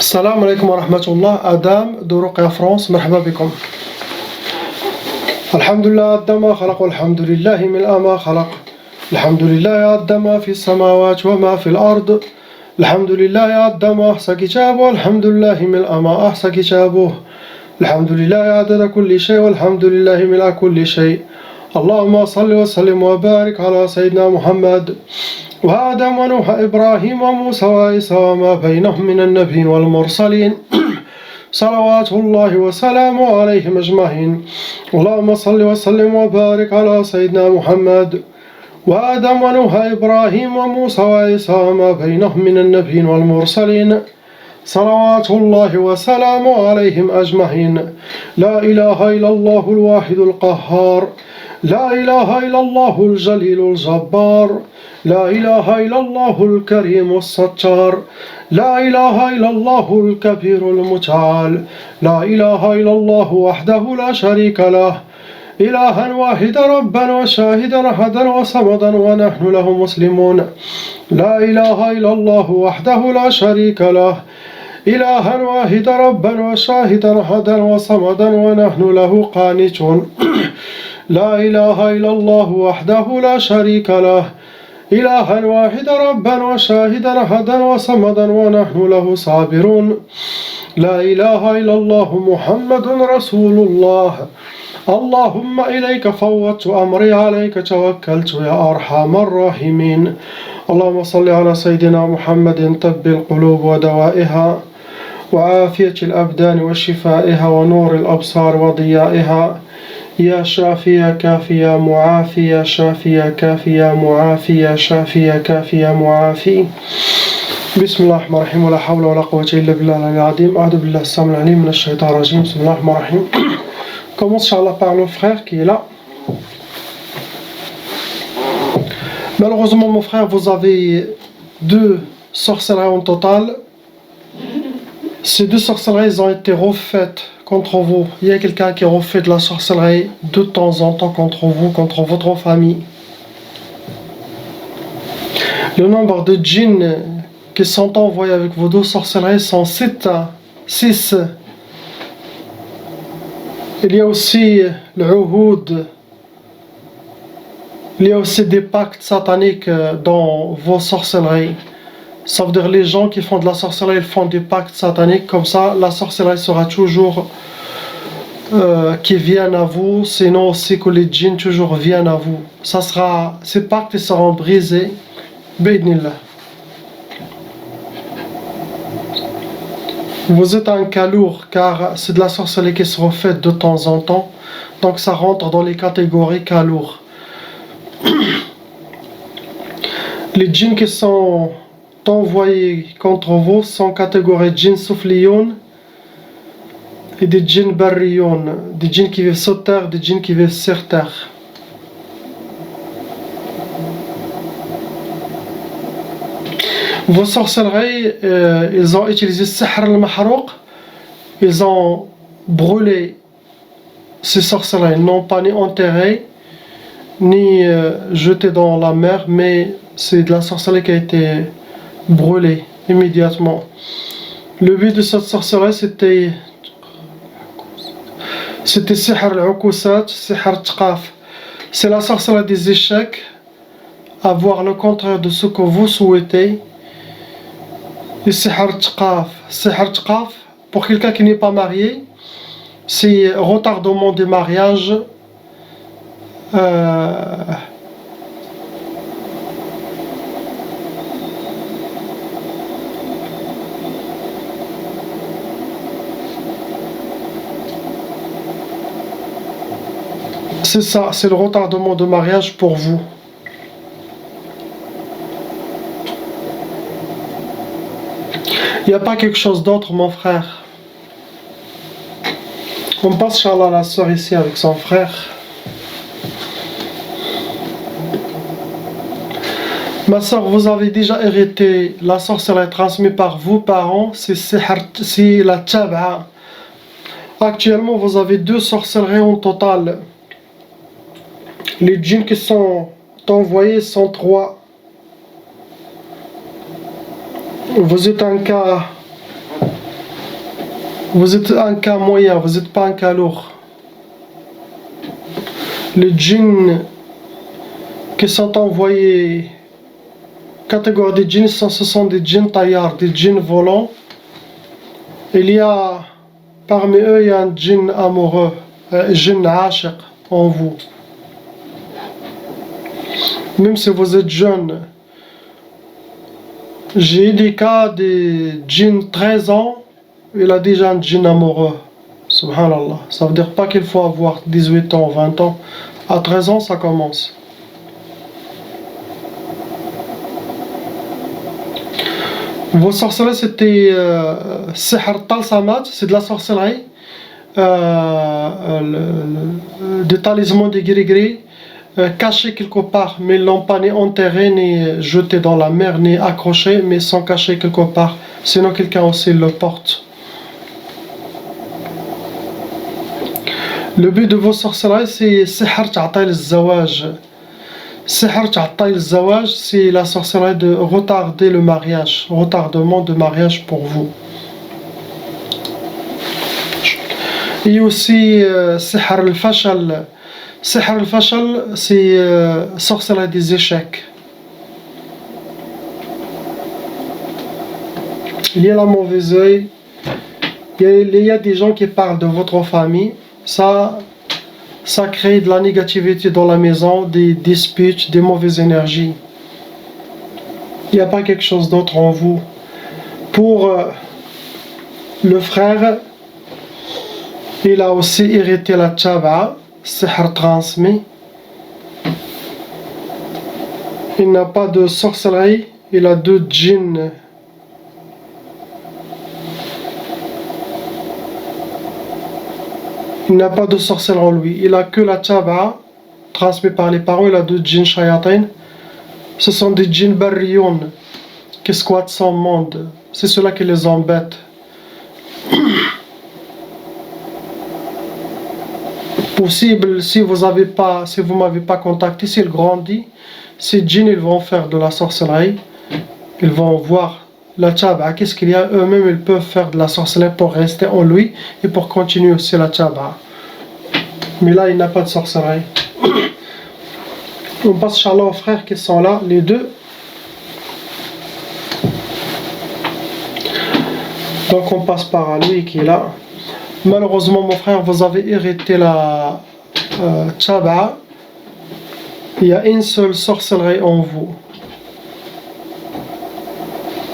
السلام عليكم ورحمة الله. آدم دروقيا فرانس، مرحبا بكم. الحمد لله عد ما خلق، والحمد لله ملء ما خلق. الحمد لله عد ما في السماوات وما في الأرض. الحمد لله عد ما أحصى كتابه، والحمد لله ملء ما أحصى كتابه. الحمد لله عدد كل شيء، والحمد لله ملء كل شيء. اللهم صل وسلم وبارك على سيدنا محمد وآدم ونوح إبراهيم وموسى وعيسى وما بينهم من النبيين والمرسلين صلوات الله وسلامه عليهم أجمعين. اللهم صل وسلم وبارك على سيدنا محمد وآدم ونوح إبراهيم وموسى وعيسى وما بينهم من النبيين والمرسلين صلوات الله وسلامه عليهم أجمعين. لا إله إلا الله الواحد القهار، لا إله إلا الله الجليل الجبار، لا إله إلا الله الكريم الستار، لا إله إلا الله الكبير المتعال، لا إله إلا الله وحده لا شريك له، إلها واحدا ربا وشاهدا أحدا وصمدا ونحن له مسلمون. لا إله إلا الله وحده لا شريك له، إلها واحدا ربا وشاهدا أحدا وصمدا ونحن له قانتون. لا إله إلا الله وحده لا شريك له، إلها واحدا ربا وشاهدا أحدا وصمدا ونحن له صابرون. لا إله إلا الله محمد رسول الله. اللهم إليك فوضت أمري، عليك توكلت يا أرحم الراحمين. اللهم صل على سيدنا محمد طب القلوب ودوائها، وعافية الأبدان وشفائها، ونور الأبصار وضيائها. يا شافي كافي معافي، يا شافي كافي معافي، يا شافي كافي معافي. بسم الله الرحمن الرحيم، ولا حول ولا قوة إلا بالله العلي العظيم. أعوذ بالله السميع العليم من الشيطان الرجيم. بسم الله الرحمن الرحيم. Commence Inch'Allah par le frère qui est là. Malheureusement mon frère, vous avez 2 sorcelleries en total. Ces 2 sorcelleries ont été refaites contre vous. Il y a quelqu'un qui refait de la sorcellerie de temps en temps contre vous, contre votre famille. Le nombre de djinns qui sont envoyés avec vos 2 sorcelleries sont 6. Il y a aussi le Uhud. Il y a aussi des pactes sataniques dans vos sorcelleries. Ça veut dire les gens qui font de la sorcellerie, ils font des pactes sataniques. Comme ça, la sorcellerie sera toujours qui viennent à vous. Sinon aussi que les djinns toujours viennent à vous. Ces pactes seront brisés. B'idnillah. Vous êtes un cas lourd, car c'est de la sorcellerie qui se refait de temps en temps. Donc ça rentre dans les catégories cas lourds. Les djinns qui sont envoyés contre vous sont catégories djinns soufliyoun et des djinns barriyoun, des djinns qui vivent sur terre, des djinns qui vivent sur terre. Vos sorcelleries, ils ont utilisé Sihr al-Mahrouq, ils ont brûlé ces sorcelleries, non pas ni enterré, ni jeté dans la mer, mais c'est de la sorcellerie qui a été brûlée immédiatement. Le but de cette sorcellerie, c'était Sihr al-Ukusat, Sihr al-Tqaf. C'est la sorcellerie des échecs, avoir le contraire de ce que vous souhaitez. Et Sihr al-Tqaf, pour quelqu'un qui n'est pas marié, c'est retardement du mariage. C'est ça, c'est le retardement de mariage pour vous. Il n'y a pas quelque chose d'autre, mon frère. On passe, Inch'Allah, la soeur ici avec son frère. Ma soeur, vous avez déjà hérité la sorcellerie transmise par vos parents, c'est la Tchab'a. Actuellement, vous avez 2 sorcelleries en total. Les djinns qui sont envoyés sont 3. Vous êtes un cas moyen, vous n'êtes pas un cas lourd. Les djinns qui sont envoyés, catégorie des djinns, ce sont des djinns taillards, des djinns volants. Parmi eux, il y a un djinn amoureux, un djinn ashiq en vous. Même si vous êtes jeune, j'ai eu des cas de djinn 13 ans, il a déjà un djinn amoureux. Subhanallah. Ça veut dire pas qu'il faut avoir 18 ans, 20 ans. À 13 ans, ça commence. Vos sorcelleries, c'était Sihr Talsamat, c'est de la sorcellerie. Des talismans, des gris-gris, cachés quelque part, mais ils n'ont pas ni enterré, ni jeté dans la mer, ni accroché, mais sont cachés quelque part. Sinon, quelqu'un aussi le porte. Le but de vos sorcelleries, c'est Sihr Ta'atay al-Zawaj. Sihr Ta'atay al-Zawaj, c'est la sorcellerie de retarder le mariage, retardement de mariage pour vous. Et aussi Sihr al-Fashal. Sihr al-Fashal, c'est sorcellerie des échecs. Il y a la mauvaise œil. Il y a des gens qui parlent de votre famille. Ça crée de la négativité dans la maison, des disputes, des mauvaises énergies. Il n'y a pas quelque chose d'autre en vous. Pour le frère, il a aussi hérité la Tchab'a, Sihr transmis. Il n'a pas de sorcellerie, il a 2 djinns. Il n'a pas de sorcellerie en lui. Il a que la Tchab'a, transmise par les parents. Il a 2 djinns shayatin. Ce sont des djinns barriyoun qui squattent son monde. C'est cela qui les embête. Possible, si vous m'avez pas contacté, s'il grandit, ces djinns ils vont faire de la sorcellerie. Ils vont voir la Tchab'a, qu'est-ce qu'il y a, eux-mêmes ils peuvent faire de la sorcellerie pour rester en lui et pour continuer aussi la Tchab'a. Mais là il n'a pas de sorcellerie. On passe Inch'Allah aux frères qui sont là, les 2. Donc on passe par lui qui est là. Malheureusement mon frère, vous avez hérité la Tchab'a. Il y a une seule sorcellerie en vous.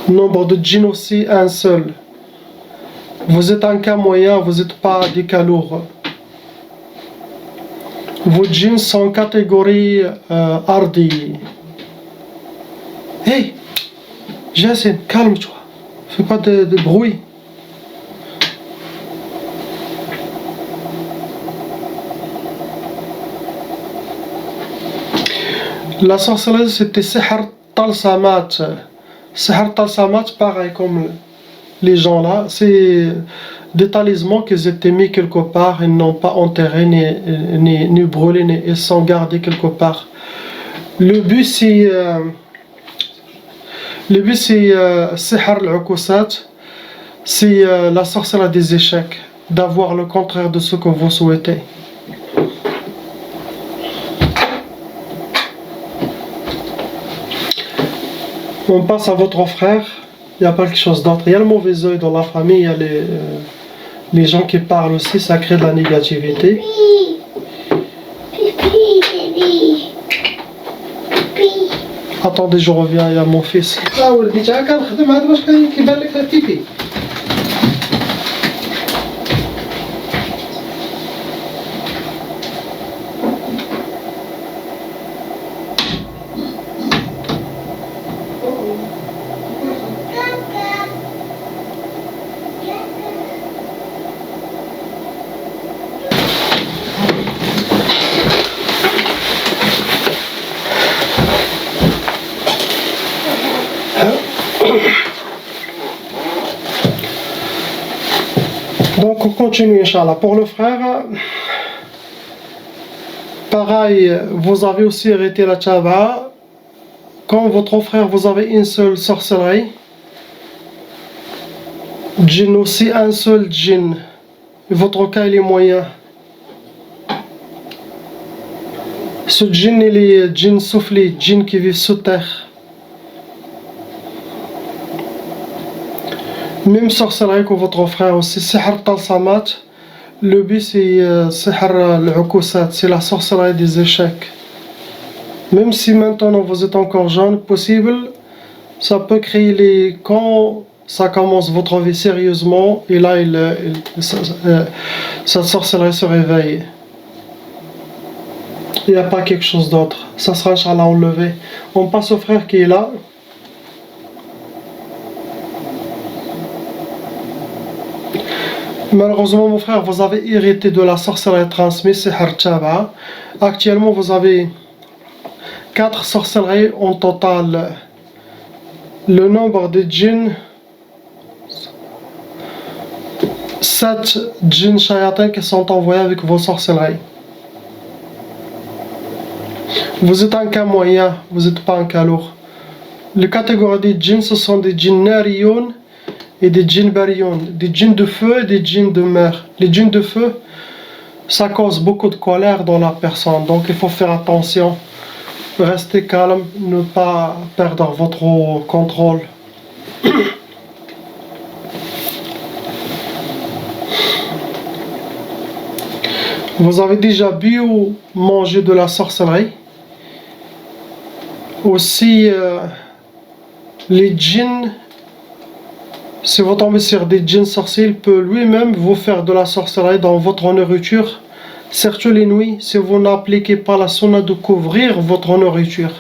Nombre de djinns aussi, un seul. Vous êtes un cas moyen, vous n'êtes pas des cas lourds. Vos djinns sont catégorie hardi. Hey, Jason, calme-toi. Fais pas de bruit. La sorcellerie, c'était Sihr Talsamat. Sihr Talsamat, pareil comme les gens là, c'est des talismans qui étaient mis quelque part, ils n'ont pas enterré, ni brûlé, ils sont gardés quelque part. Le but c'est Sihr al-Ukusat, c'est la sorcellerie des échecs, d'avoir le contraire de ce que vous souhaitez. On passe à votre frère. Il n'y a pas quelque chose d'autre. Il y a le mauvais œil dans la famille, il y a les gens qui parlent aussi, ça crée de la négativité. Attendez, je reviens, il y a mon fils. continuer, Inch'Allah. Pour le frère, pareil, vous avez aussi arrêté la tchaba. Quand votre frère, vous avez une seule sorcellerie, djinn aussi, un seul djinn. Votre cas, il est moyen. Ce djinn, il est djinn soufflé, djinn qui vit sous terre. Même sorcellerie que votre frère aussi, sihr talsamat. Le but c'est sihr al-ukusat, c'est la sorcellerie des échecs. Même si maintenant vous êtes encore jeune, possible, ça peut créer les... Quand ça commence votre vie sérieusement, et là, cette sorcellerie se réveille. Il n'y a pas quelque chose d'autre. Ça sera, Inch'Allah, enlevé. On passe au frère qui est là. Malheureusement, mon frère, vous avez hérité de la sorcellerie transmise, c'est Harchaba. Actuellement, vous avez 4 sorcelleries en total. Le nombre de djinns, 7 djinns shayatin qui sont envoyés avec vos sorcelleries. Vous êtes un cas moyen, vous n'êtes pas un cas lourd. Les catégories des djinns, ce sont des djinns nariyoun et des djinns bariyoun, des djinns de feu et des djinns de mer. Les djinns de feu, ça cause beaucoup de colère dans la personne, donc il faut faire attention. Restez calme, ne pas perdre votre contrôle. Vous avez déjà bu ou mangé de la sorcellerie. Aussi, les djinns, si vous tombez sur des djinns sorciers, il peut lui-même vous faire de la sorcellerie dans votre nourriture. Surtout les nuits, si vous n'appliquez pas la sunna de couvrir votre nourriture.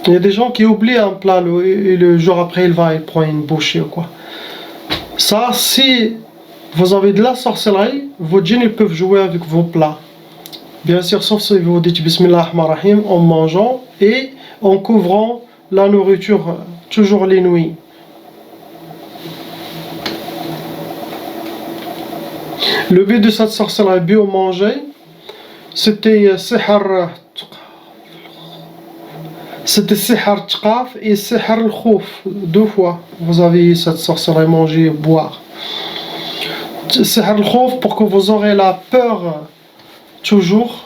Il y a des gens qui oublient un plat et le jour après il prend une bouchée ou quoi. Ça, si vous avez de la sorcellerie, vos djinns ils peuvent jouer avec vos plats. Bien sûr, sauf si vous dites Bismillah ar-Rahman ar-Rahim en mangeant et en couvrant la nourriture toujours les nuits. Le but de cette sorcellerie bio-manger, c'était sihr tqaf et sihr al-khouf. 2 fois, vous avez cette sorcellerie manger, boire. Sihr al-khouf pour que vous aurez la peur toujours.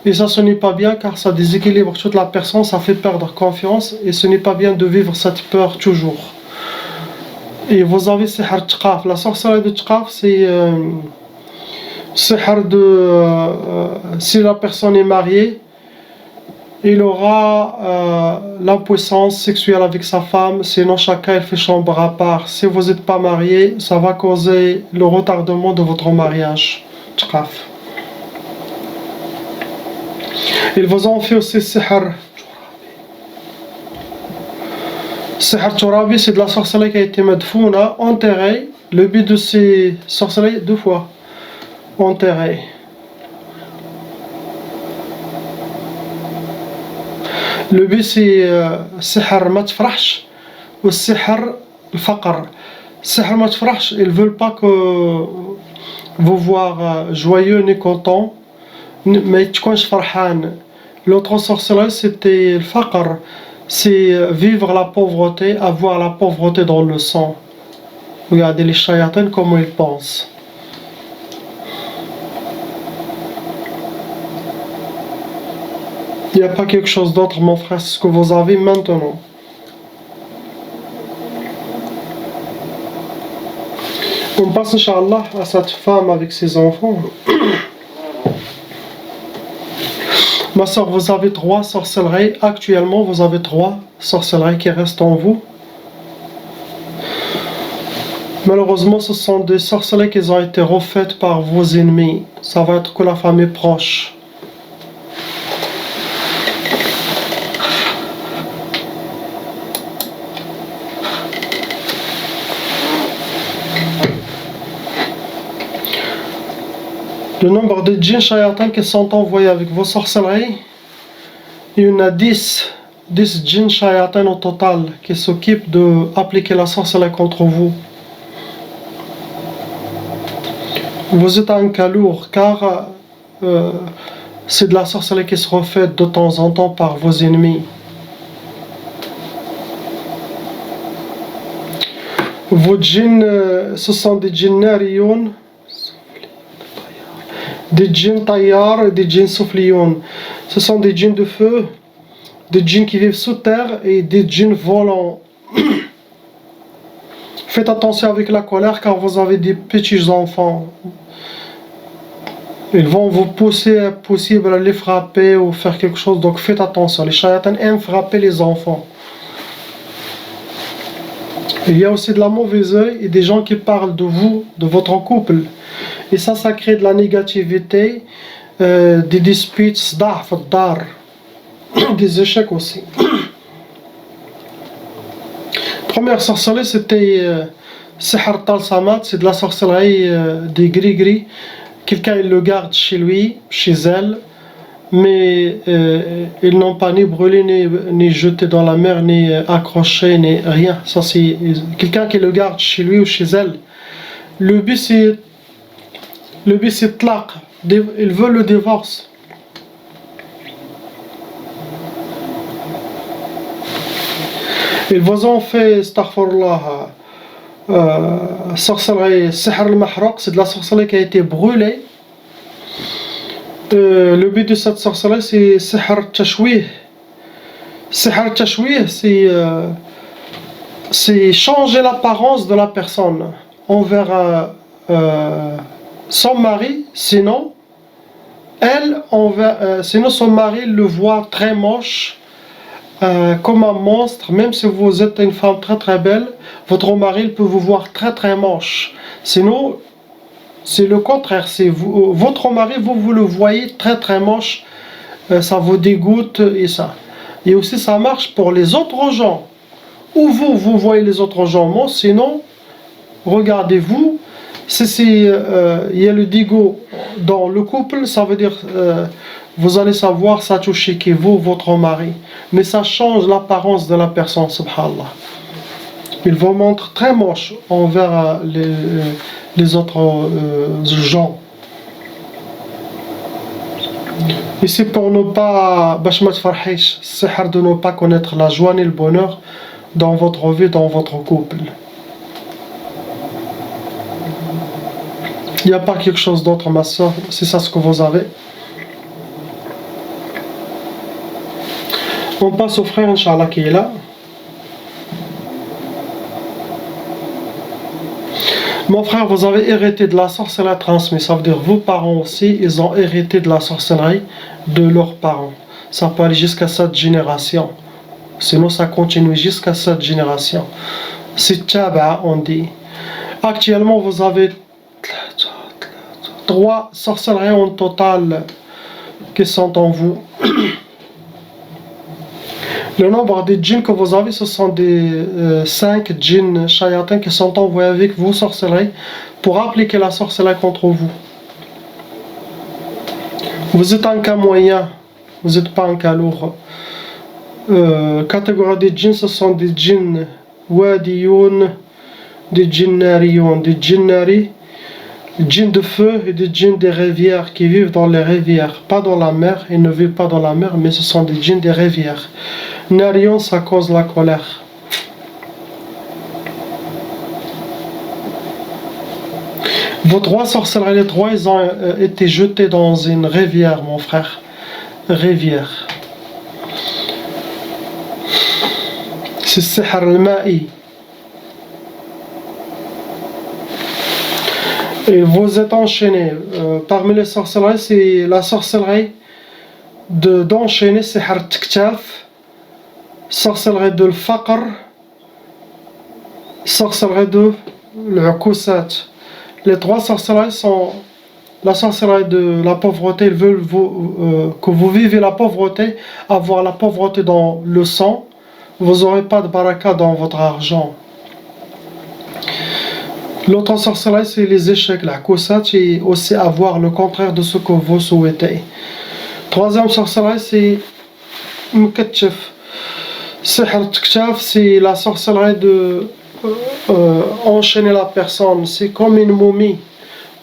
Et ça, ce n'est pas bien car ça déséquilibre toute la personne, ça fait perdre confiance et ce n'est pas bien de vivre cette peur toujours. Et vous avez sihr tqaf. La sorcellerie de tqaf, c'est sihr de... si la personne est mariée, il aura l'impuissance sexuelle avec sa femme, sinon chacun il fait chambre à part. Si vous n'êtes pas marié, ça va causer le retardement de votre mariage. Tqaf. Ils vous ont fait aussi sihr. Sihr Turabi, c'est de la sorcellerie qui a été madfouna, enterrée. Le but de ces sorcelleries, 2 fois, enterrée. Le but c'est sihr ma tfrahch ou sihr al-faqr. Sihr ma tfrahch, ils veulent pas que vous voir joyeux ni content, mais tu connais farhan. L'autre sorcellerie c'était le faqr. C'est vivre la pauvreté, avoir la pauvreté dans le sang. Regardez les shayatins comment ils pensent. Il n'y a pas quelque chose d'autre, mon frère, c'est ce que vous avez maintenant. On passe, Inch'Allah, à cette femme avec ses enfants. Ma soeur, vous avez 3 sorcelleries. Actuellement, vous avez 3 sorcelleries qui restent en vous. Malheureusement, ce sont des sorcelleries qui ont été refaites par vos ennemis. Ça va être que la famille proche. Le nombre de djinns shayatins qui sont envoyés avec vos sorcelleries, il y en a 10 djinns shayatins au total qui s'occupent d'appliquer la sorcellerie contre vous. Vous êtes un cas lourd car c'est de la sorcellerie qui se refait de temps en temps par vos ennemis. Vos djinns, ce sont des djinns nariyoun, des djinns tayyar et des djinns soufliyoun. Ce sont des djinns de feu, des djinns qui vivent sous terre et des djinns volants. Faites attention avec la colère car vous avez des petits enfants. Ils vont vous pousser, possible à les frapper ou faire quelque chose, donc faites attention. Les shayatans aiment frapper les enfants. Il y a aussi de la mauvaise œil et des gens qui parlent de vous, de votre couple. Et ça crée de la négativité, des disputes, des échecs aussi. Première sorcellerie, c'était Sihr Talsamat, c'est de la sorcellerie des gris-gris. Quelqu'un il le garde chez lui, chez elle, mais ils n'ont pas ni brûlé, ni jeté dans la mer, ni accroché, ni rien. Ça c'est quelqu'un qui le garde chez lui ou chez elle. Le but c'est tlaq. Ils veulent le divorce. Ils vous ont fait, astaghfirullah, sorcellerie, sihr al-mahruq, c'est de la sorcellerie qui a été brûlée. Le but de cette sorcellerie c'est sihr tashwih. Sihr tashwih c'est changer l'apparence de la personne envers son mari, sinon sinon son mari le voit très moche, comme un monstre. Même si vous êtes une femme très très belle, votre mari il peut vous voir très très moche. Sinon c'est le contraire, c'est votre mari vous le voyez très très moche, ça vous dégoûte et ça. Et aussi ça marche pour les autres gens. Ou vous voyez les autres gens moches, sinon regardez-vous. Il y a le digo dans le couple, ça veut dire vous allez savoir ça touche qui vous, votre mari. Mais ça change l'apparence de la personne, subhanallah. Il vous montre très moche envers les autres gens. Et c'est pour ne pas, c'est de ne pas connaître la joie ni le bonheur dans votre vie, dans votre couple. Il n'y a pas quelque chose d'autre, ma soeur, c'est ça ce que vous avez. On passe au frère, Inch'Allah, qui est là. Mon frère, vous avez hérité de la sorcellerie transmise. Ça veut dire vos parents aussi, ils ont hérité de la sorcellerie de leurs parents. Ça peut aller jusqu'à cette génération. Sinon, ça continue jusqu'à cette génération. C'est taba, on dit. Actuellement, vous avez 3 sorcelleries en total qui sont en vous. Le nombre de djinns que vous avez, ce sont des 5 djinns shayatins qui sont envoyés avec vos sorcelleries pour appliquer la sorcellerie contre vous. Vous êtes un cas moyen, vous n'êtes pas un cas lourd. Catégorie des djinns, ce sont des djinns wadiyoun, des djinns nariyoun, des djinns nari, des djinns de feu et des djinns des rivières qui vivent dans les rivières, pas dans la mer. Ils ne vivent pas dans la mer, mais ce sont des djinns des rivières. Narion, ça cause la colère. Vos 3 sorcelleries, les 3, ils ont été jetés dans une rivière, mon frère. Rivière. C'est sihr al-ma'i. Et vous êtes enchaînés. Parmi les sorcelleries, c'est la sorcellerie d'enchaîner, sihr tiktaf. Sorcellerie de l'faqr, sorcellerie de l'ukousat. Les 3 sorcelleries sont la sorcellerie de la pauvreté. Ils veulent que vous vivez la pauvreté, avoir la pauvreté dans le sang. Vous n'aurez pas de baraka dans votre argent. L'autre sorcellerie, c'est les échecs, l'ukousat, et aussi avoir le contraire de ce que vous souhaitez. 3e sorcellerie, c'est mukatchef. Sihr Tiktaf, c'est la sorcellerie de enchaîner la personne. C'est comme une momie.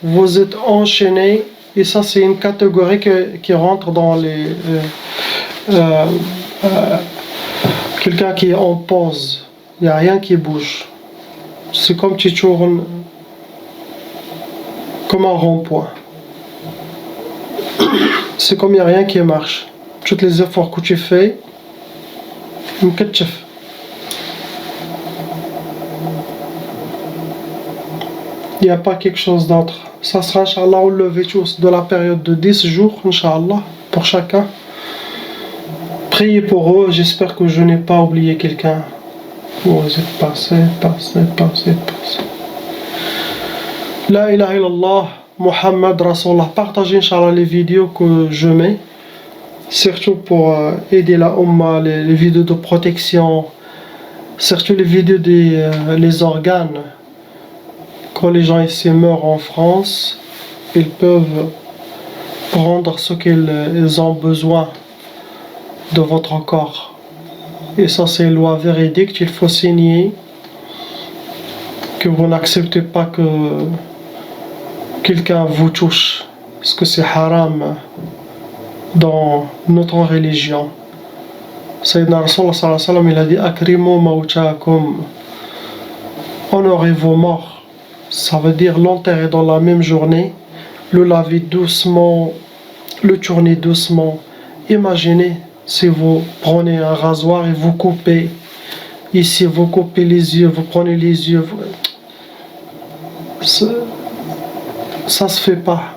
vous êtes enchaîné, et ça c'est une catégorie qui rentre dans les... quelqu'un qui est en pause, il n'y a rien qui bouge. C'est comme tu tournes comme un rond-point. C'est comme il n'y a rien qui marche. Tous les efforts que tu fais, مكتشف. Il n'y a pas quelque chose d'autre. Ça sera, Inch'Allah, au lever tous de la période de 10 jours, Inch'Allah, pour chacun. Priez pour eux, j'espère que je n'ai pas oublié quelqu'un. Vous êtes passé. La ilaha illallah, Muhammad Rasulullah. Partagez, Inch'Allah, les vidéos que je mets. Surtout pour aider la Ummah, les vidéos de protection, surtout les vidéos des les organes. Quand les gens ici meurent en France, ils peuvent prendre ce qu'ils ont besoin de votre corps. Et ça c'est une loi véridique, il faut signer que vous n'acceptez pas que quelqu'un vous touche, parce que c'est haram dans notre religion. Sayyidina Rasulullah sallallahu alayhi wa sallam, il a dit Akrimu mawtakum, honorez vos morts. Ça veut dire l'enterrer dans la même journée, le laver doucement, le tourner doucement. Imaginez si vous prenez un rasoir et vous coupez ici, vous coupez les yeux, vous prenez les yeux, ça se fait pas.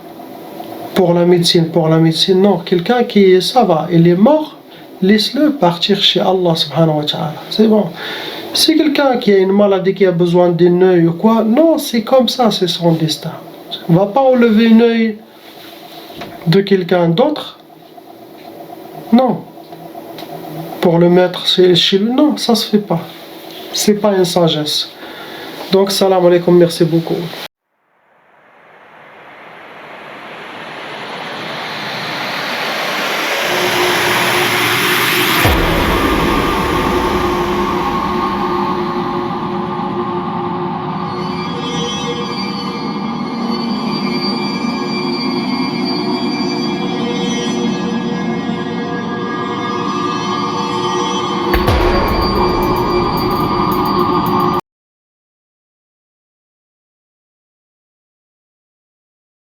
Pour la médecine, non. Quelqu'un qui, ça va, il est mort, laisse-le partir chez Allah subhanahu wa ta'ala. C'est bon. Si quelqu'un qui a une maladie, qui a besoin d'un œil ou quoi, non, c'est comme ça, c'est son destin. On ne va pas enlever un œil de quelqu'un d'autre. Non. Pour le mettre chez lui, non, ça se fait pas. C'est pas une sagesse. Donc, salam alaikum, merci beaucoup.